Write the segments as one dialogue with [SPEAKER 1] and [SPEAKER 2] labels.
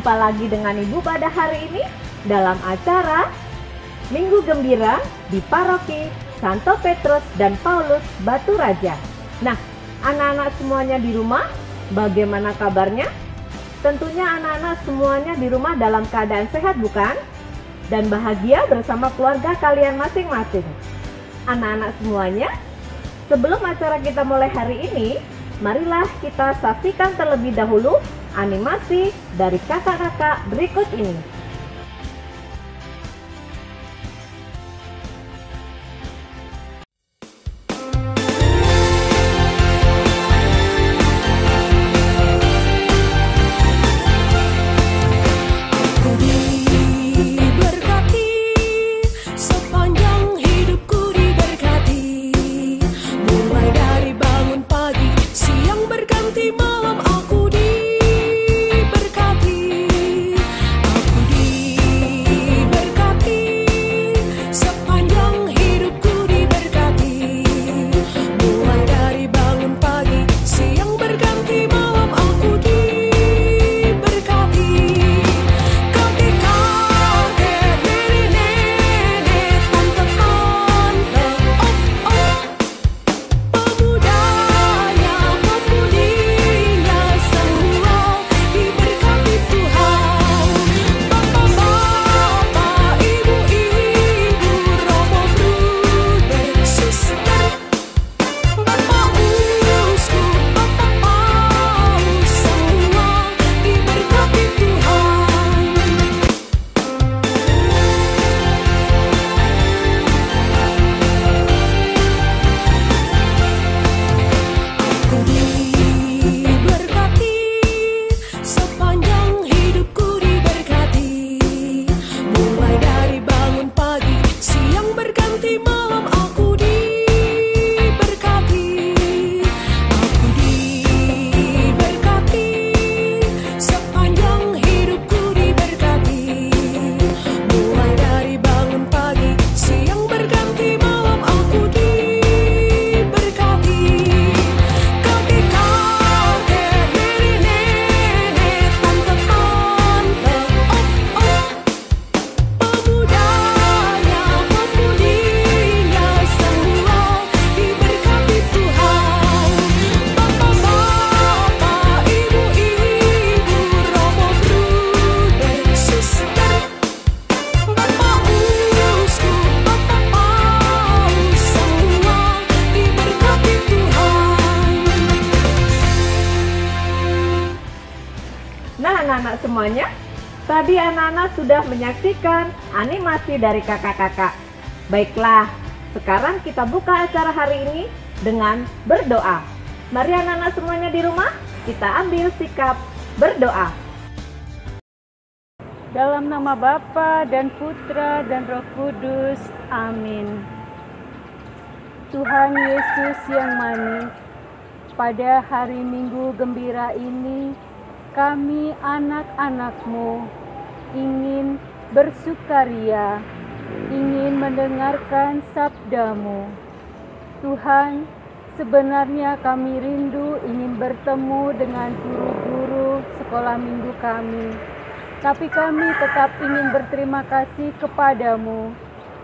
[SPEAKER 1] Jumpa lagi dengan Ibu pada hari ini dalam acara Minggu Gembira di Paroki Santo Petrus dan Paulus Batu Raja. Nah, anak-anak semuanya di rumah, bagaimana kabarnya? Tentunya anak-anak semuanya di rumah dalam keadaan sehat, bukan? Dan bahagia bersama keluarga kalian masing-masing. Anak-anak semuanya, sebelum acara kita mulai hari ini, marilah kita saksikan terlebih dahulu animasi dari kakak-kakak berikut ini. Anak-anak semuanya, tadi anak-anak sudah menyaksikan animasi dari kakak-kakak. Baiklah, sekarang kita buka acara hari ini dengan berdoa. Mari anak-anak semuanya di rumah, kita ambil sikap berdoa.
[SPEAKER 2] Dalam nama Bapa dan Putra dan Roh Kudus, amin. Tuhan Yesus yang manis, pada hari Minggu Gembira ini, kami anak-anak-Mu ingin bersukaria, ingin mendengarkan sabda-Mu. Tuhan, sebenarnya kami rindu ingin bertemu dengan guru-guru sekolah minggu kami. Tapi kami tetap ingin berterima kasih kepadamu,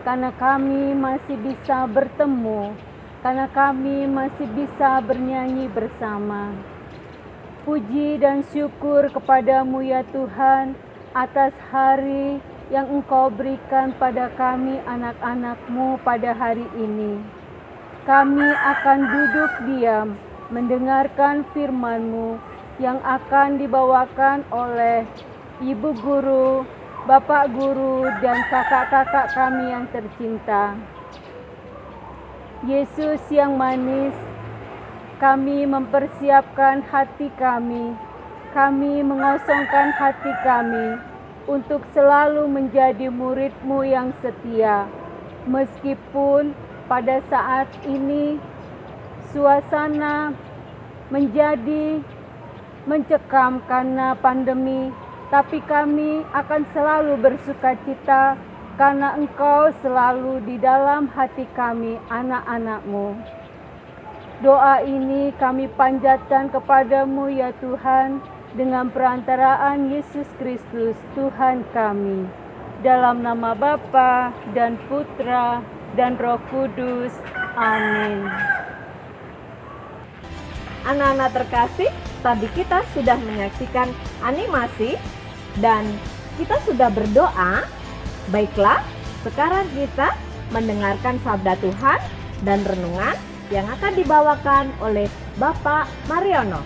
[SPEAKER 2] karena kami masih bisa bertemu, karena kami masih bisa bernyanyi bersama. Puji dan syukur kepadamu ya Tuhan, atas hari yang Engkau berikan pada kami anak-anak-Mu pada hari ini. Kami akan duduk diam, mendengarkan firman-Mu yang akan dibawakan oleh Ibu Guru, Bapak Guru, dan kakak-kakak kami yang tercinta. Yesus yang manis, kami mempersiapkan hati kami mengosongkan hati kami untuk selalu menjadi murid-Mu yang setia. Meskipun pada saat ini suasana menjadi mencekam karena pandemi, tapi kami akan selalu bersukacita karena Engkau selalu di dalam hati kami, anak-anak-Mu. Doa ini kami panjatkan kepadamu ya Tuhan, dengan perantaraan Yesus Kristus Tuhan kami. Dalam nama Bapa dan Putra dan Roh Kudus. Amin.
[SPEAKER 1] Anak-anak terkasih, tadi kita sudah menyaksikan animasi dan kita sudah berdoa. Baiklah, sekarang kita mendengarkan sabda Tuhan dan renungan yang akan dibawakan oleh Bapak Mariono.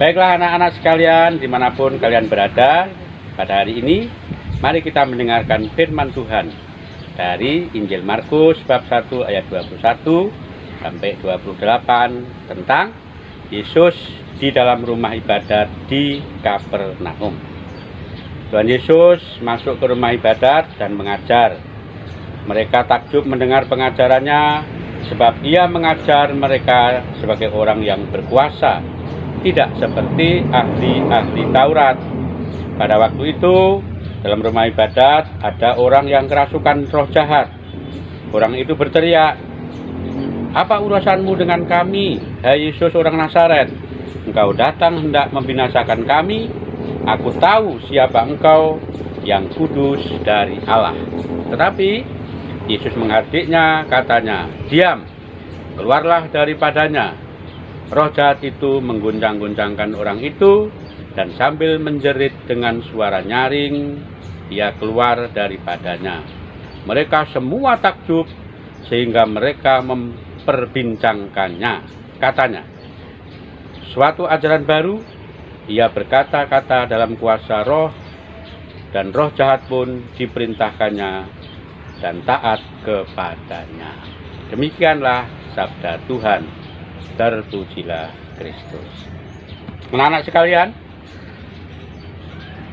[SPEAKER 3] Baiklah anak-anak sekalian, dimanapun kalian berada, pada hari ini mari kita mendengarkan firman Tuhan dari Injil Markus bab 1 ayat 21 sampai 28 tentang Yesus di dalam rumah ibadat di Kapernaum. Tuhan Yesus masuk ke rumah ibadat dan mengajar. Mereka takjub mendengar pengajarannya sebab ia mengajar mereka sebagai orang yang berkuasa, tidak seperti ahli-ahli Taurat. Pada waktu itu, dalam rumah ibadat ada orang yang kerasukan roh jahat. Orang itu berteriak, "Apa urusanmu dengan kami, hai Yesus orang Nazaret? Engkau datang hendak membinasakan kami? Aku tahu siapa engkau, yang kudus dari Allah." Tetapi Yesus menghardiknya, katanya, "Diam, keluarlah daripadanya." Roh jahat itu mengguncang-guncangkan orang itu, dan sambil menjerit dengan suara nyaring, ia keluar daripadanya. Mereka semua takjub, sehingga mereka memperbincangkannya. Katanya, "Suatu ajaran baru, ia berkata-kata dalam kuasa roh, dan roh jahat pun diperintahkannya dan taat kepadanya." Demikianlah sabda Tuhan. Terpujilah Kristus. Anak-anak sekalian,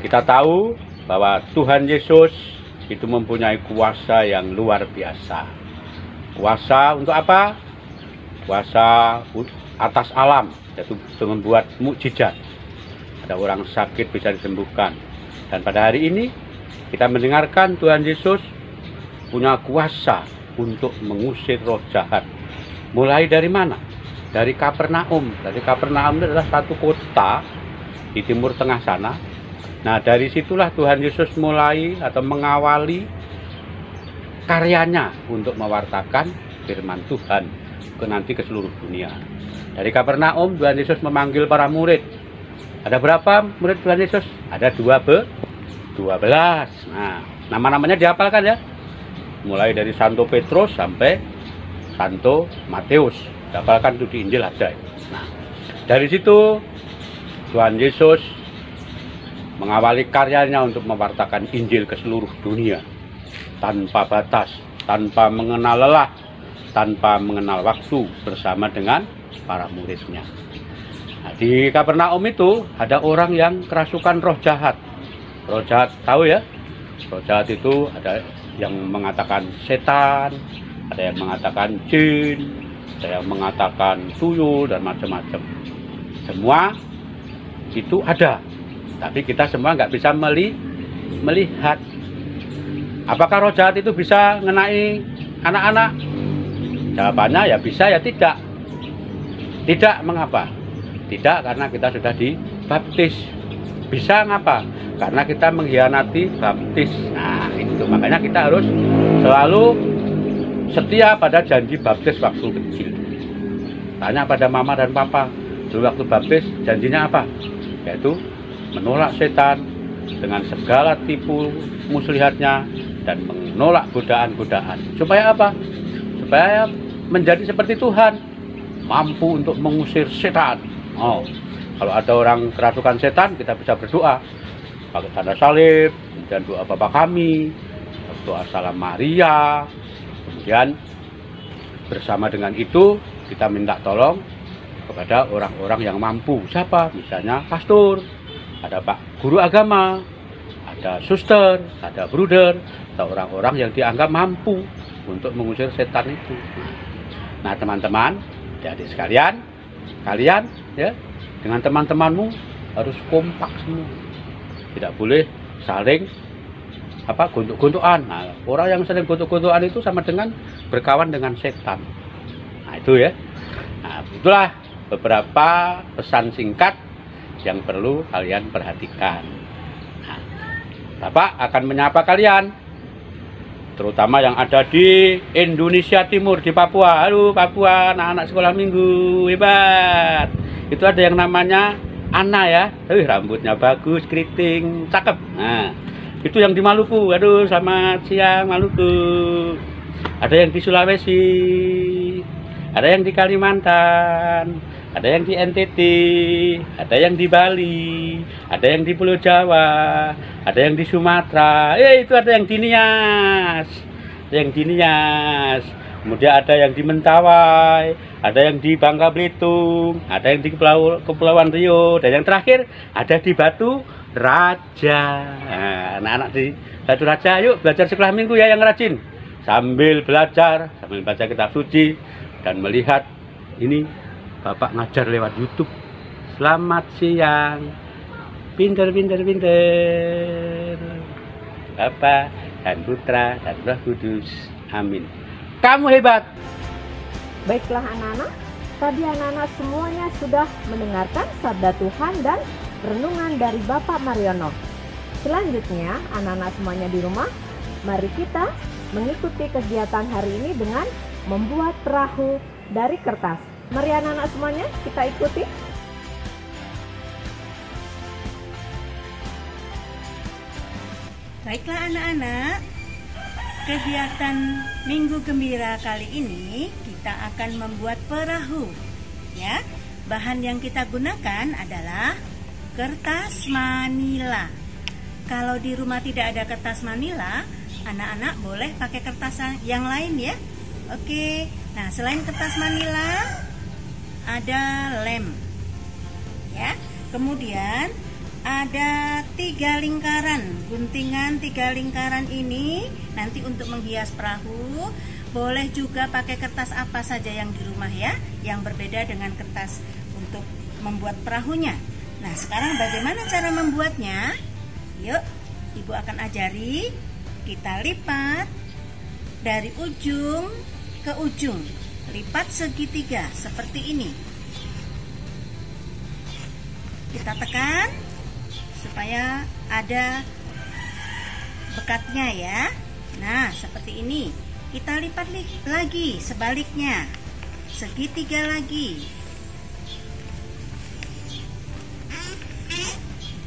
[SPEAKER 3] kita tahu bahwa Tuhan Yesus itu mempunyai kuasa yang luar biasa. Kuasa untuk apa? Kuasa atas alam, yaitu membuat mukjizat. Ada orang sakit bisa disembuhkan. Dan pada hari ini kita mendengarkan Tuhan Yesus punya kuasa untuk mengusir roh jahat. Mulai dari mana? Dari Kapernaum. Dari Kapernaum itu adalah satu kota di timur tengah sana. Nah, dari situlah Tuhan Yesus mulai atau mengawali karyanya untuk mewartakan firman Tuhan nanti ke seluruh dunia. Dari Kapernaum Tuhan Yesus memanggil para murid. Ada berapa murid Tuhan Yesus? Ada 12. Nah, nama-namanya dihafalkan ya. Mulai dari Santo Petrus sampai Santo Matius. Dihafalkan itu di Injil ada. Nah, dari situ Tuhan Yesus mengawali karyanya untuk mewartakan Injil ke seluruh dunia tanpa batas, tanpa mengenal lelah, tanpa mengenal waktu, bersama dengan para muridnya. Nah, di Kapernaum itu ada orang yang kerasukan roh jahat. Roh jahat, tahu ya? Roh jahat itu ada yang mengatakan setan, ada yang mengatakan jin, ada yang mengatakan tuyul, dan macam-macam. Semua itu ada, tapi kita semua nggak bisa melihat. Apakah roh jahat itu bisa mengenai anak-anak? Jawabannya ya bisa, ya tidak. Tidak, mengapa? Tidak, karena kita sudah dibaptis. Bisa, ngapa? Karena kita mengkhianati baptis. Nah, itu makanya kita harus selalu setia pada janji baptis waktu kecil. Tanya pada mama dan papa, dulu waktu baptis janjinya apa? Yaitu menolak setan dengan segala tipu muslihatnya dan menolak godaan-godaan. Supaya apa? Supaya menjadi seperti Tuhan, mampu untuk mengusir setan. Oh, kalau ada orang kerasukan setan, kita bisa berdoa pakai tanda salib, kemudian doa Bapa Kami, doa Salam Maria. Kemudian bersama dengan itu kita minta tolong kepada orang-orang yang mampu. Siapa? Misalnya pastor, ada Pak Guru Agama, ada suster, ada bruder, atau orang-orang yang dianggap mampu untuk mengusir setan itu. Nah, teman-teman, jadi sekalian, kalian ya dengan teman-temanmu harus kompak semua. Tidak boleh saling gontok-gontokan. Nah, orang yang sering gontok-gontokan itu sama dengan berkawan dengan setan. itu ya. Nah, itulah beberapa pesan singkat yang perlu kalian perhatikan. Nah, Bapak akan menyapa kalian, terutama yang ada di Indonesia Timur, di Papua. Halo Papua, anak-anak sekolah minggu, hebat. Itu ada yang namanya Ana ya, rambutnya bagus, keriting, cakep. Nah, itu yang di Maluku. Aduh, selamat siang Maluku. Ada yang di Sulawesi, ada yang di Kalimantan, ada yang di NTT, ada yang di Bali, ada yang di Pulau Jawa, ada yang di Sumatera. Itu ada yang di Nias, ada yang di Nias. Kemudian ada yang di Mentawai, ada yang di Bangka Belitung, ada yang di Kepulauan Riau, dan yang terakhir ada di Batu Raja. Nah, anak-anak di Batu Raja, yuk belajar sekolah minggu ya yang rajin. Sambil belajar, sambil baca kitab suci dan melihat ini Bapak ngajar lewat YouTube. Selamat siang, pinter. Bapak dan Putra dan Roh Kudus. Amin. Kamu hebat.
[SPEAKER 1] Baiklah anak-anak, tadi anak-anak semuanya sudah mendengarkan sabda Tuhan dan renungan dari Bapak Mariono. Selanjutnya, anak-anak semuanya di rumah, mari kita mengikuti kegiatan hari ini dengan membuat perahu dari kertas. Mari anak-anak semuanya kita ikuti.
[SPEAKER 4] Baiklah anak-anak, kegiatan Minggu Gembira kali ini kita akan membuat perahu. Ya, bahan yang kita gunakan adalah kertas manila. Kalau di rumah tidak ada kertas manila, anak-anak boleh pakai kertas yang lain ya. Oke, nah selain kertas manila ada lem ya. Kemudian ada 3 lingkaran, guntingan 3 lingkaran ini nanti untuk menghias perahu. Boleh juga pakai kertas apa saja yang di rumah ya, yang berbeda dengan kertas untuk membuat perahunya. Nah sekarang bagaimana cara membuatnya? Yuk, Ibu akan ajari. Kita lipat dari ujung ke ujung, lipat segitiga seperti ini. Kita tekan supaya ada bekatnya ya. Nah seperti ini. Kita lipat lagi sebaliknya, segitiga lagi.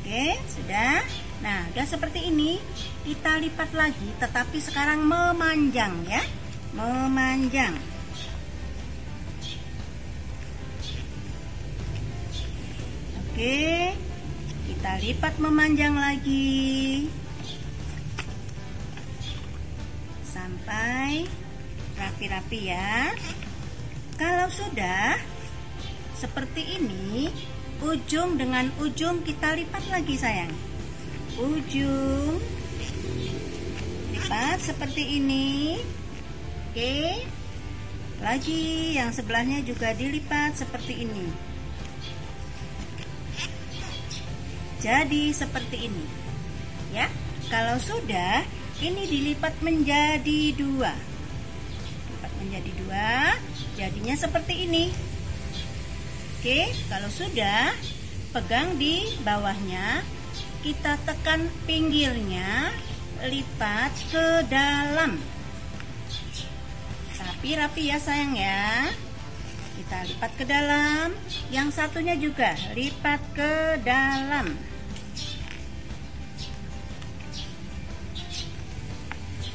[SPEAKER 4] Oke, sudah. Nah, udah seperti ini. Kita lipat lagi, tetapi sekarang memanjang ya, memanjang. Oke, kita lipat memanjang lagi sampai rapi-rapi ya. Kalau sudah seperti ini, ujung dengan ujung kita lipat lagi sayang. Ujung lipat seperti ini. Oke, lagi yang sebelahnya juga dilipat seperti ini. Jadi seperti ini ya. Kalau sudah, ini dilipat menjadi 2. Lipat menjadi 2, jadinya seperti ini. Oke, kalau sudah, pegang di bawahnya, kita tekan pinggirnya, lipat ke dalam. Tapi rapi ya sayang ya. Kita lipat ke dalam, yang satunya juga lipat ke dalam.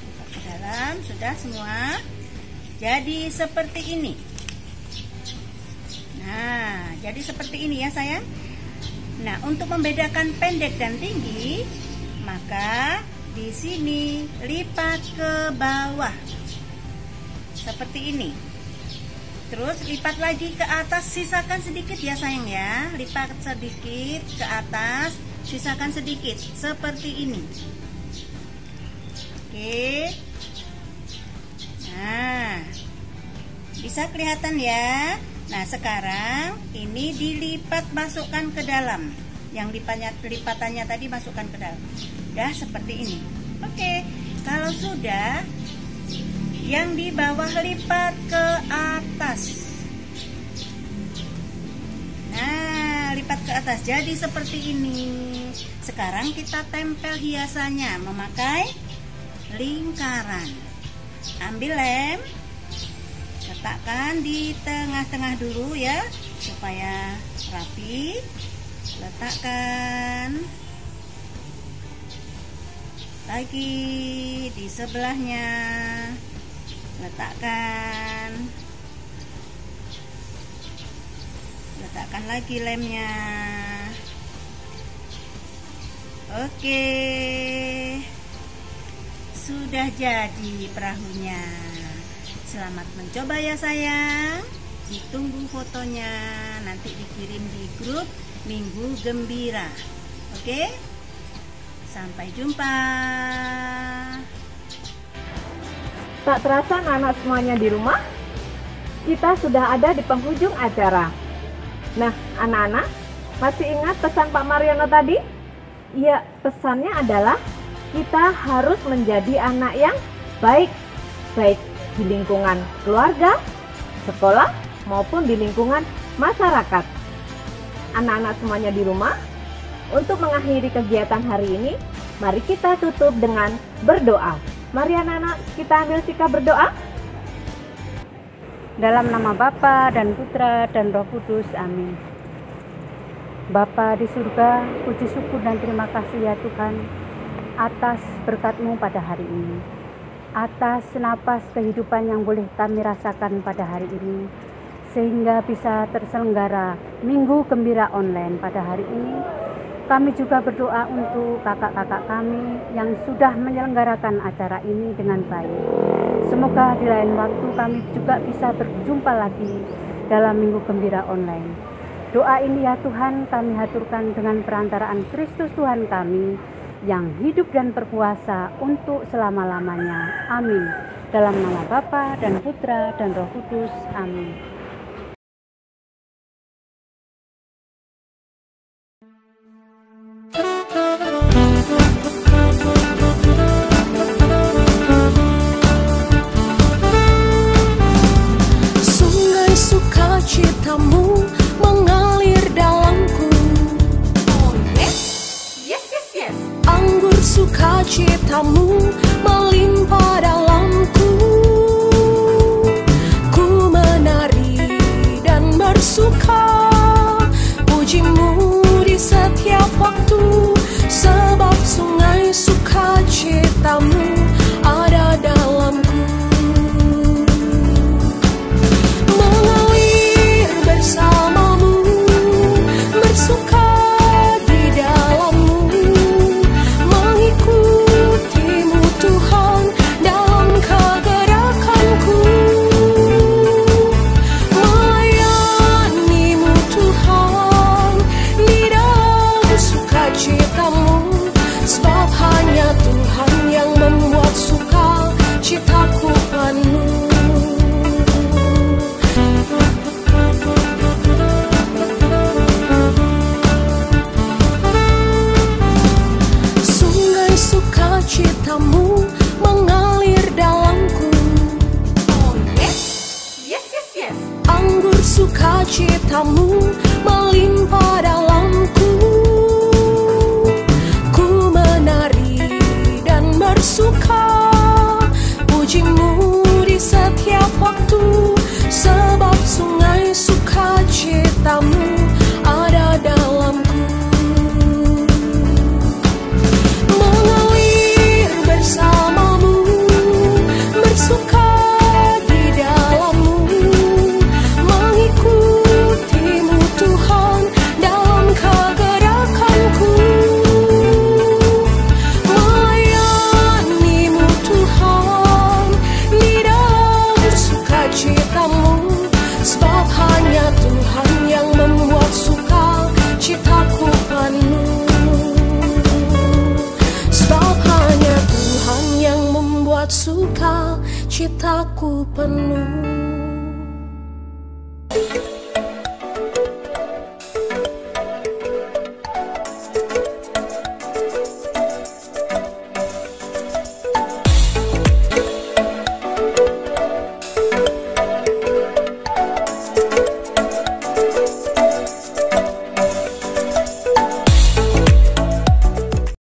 [SPEAKER 4] Lipat ke dalam, sudah semua. Jadi seperti ini. Nah, jadi seperti ini ya sayang. Nah, untuk membedakan pendek dan tinggi, maka di sini lipat ke bawah. Seperti ini. Terus lipat lagi ke atas, sisakan sedikit ya sayang ya. Lipat sedikit ke atas, sisakan sedikit. Seperti ini. Oke. Nah, bisa kelihatan ya. Nah sekarang ini dilipat, masukkan ke dalam. Yang lipatannya tadi masukkan ke dalam. Dah seperti ini. Oke, kalau sudah, yang di bawah lipat ke atas. lipat ke atas jadi seperti ini. Sekarang kita tempel hiasannya memakai lingkaran. Ambil lem, letakkan di tengah-tengah dulu ya supaya rapi. Letakkan lagi di sebelahnya. Letakkan lagi lemnya. Oke, sudah jadi perahunya. Selamat mencoba ya sayang. Ditunggu fotonya, nanti dikirim di grup Minggu Gembira. Oke, sampai jumpa.
[SPEAKER 1] Tak terasa anak-anak semuanya di rumah, kita sudah ada di penghujung acara. Nah, anak-anak, masih ingat pesan Pak Mariono tadi? Ya, pesannya adalah kita harus menjadi anak yang baik, baik di lingkungan keluarga, sekolah, maupun di lingkungan masyarakat. Anak-anak semuanya di rumah, untuk mengakhiri kegiatan hari ini, mari kita tutup dengan berdoa. Mari anak-anak, kita ambil sikap berdoa.
[SPEAKER 2] Dalam nama Bapa dan Putra dan Roh Kudus, amin. Bapa di surga, puji syukur dan terima kasih ya Tuhan atas berkat-Mu pada hari ini, atas napas kehidupan yang boleh kami rasakan pada hari ini, sehingga bisa terselenggara Minggu Gembira online pada hari ini. Kami juga berdoa untuk kakak-kakak kami yang sudah menyelenggarakan acara ini dengan baik. Semoga di lain waktu kami juga bisa berjumpa lagi dalam Minggu Gembira online. Doa ini ya Tuhan kami haturkan dengan perantaraan Kristus Tuhan kami yang hidup dan berkuasa untuk selama-lamanya. Amin. Dalam nama Bapa dan Putra dan Roh Kudus. Amin.
[SPEAKER 5] Citamu mengalir dalamku.
[SPEAKER 6] Oh yes, yes, yes, yes.
[SPEAKER 5] Anggur sukacitamu melimpah dalamku. Ku menari dan bersuka, pujimu di setiap waktu, sebab sungai sukacitamu ada dalamku. Bersamamu, bersuka di dalammu, mengikutimu Tuhan dalam kegerakanku, melayanimu Tuhan di dalam sukacitamu, sebab hanya Tuhan yang membuat sukacitaku penuh. Sukacitamu mengalir dalamku.
[SPEAKER 6] Oh yes, yes, yes, yes.
[SPEAKER 5] Anggur sukacitamu melimpah dalamku. Ku menari dan bersuka, pujimu di setiap waktu, sebab sungai sukacitamu ada dalamku. Bersamamu, bersuka di dalammu, mengikutimu Tuhan dalam kegerakanku, melayanimu Tuhan di dalam sukacitamu, sebab hanya Tuhan yang membuat sukacitaku penuh. Yang membuat sukacitaku penuh.